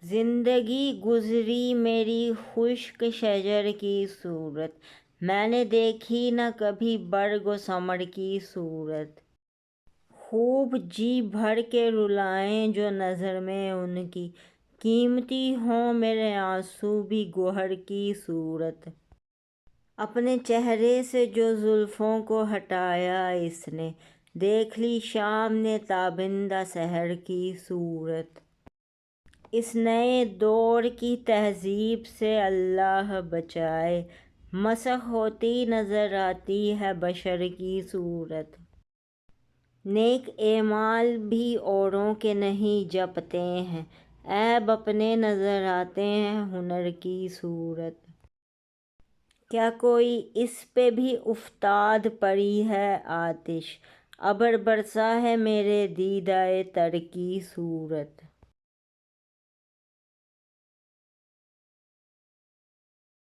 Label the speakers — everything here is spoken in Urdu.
Speaker 1: زندگی گزری میری خشک شجر کی صورت، میں نے دیکھی نہ کبھی برگ و ثمر کی صورت۔ خوب جی بھر کے رلائیں جو نظر میں ان کی، قیمتی ہوں میرے آنسو بھی گوہر کی صورت۔ اپنے چہرے سے جو زلفوں کو ہٹایا اس نے، دیکھ لی شام نے تابندہ سحر کی صورت۔ اس نئے دور کی تہذیب سے اللہ بچائے، مسخ ہوتی نظر آتی ہے بشر کی صورت۔ نیک اعمال بھی اوروں کے نہیں جپتے ہیں، عیب اپنے نظر آتے ہیں ہنر کی صورت۔ کیا کوئی اس پہ بھی افتاد پڑی ہے آتش، ابر برسا ہے میرے دیدہ تر کی صورت۔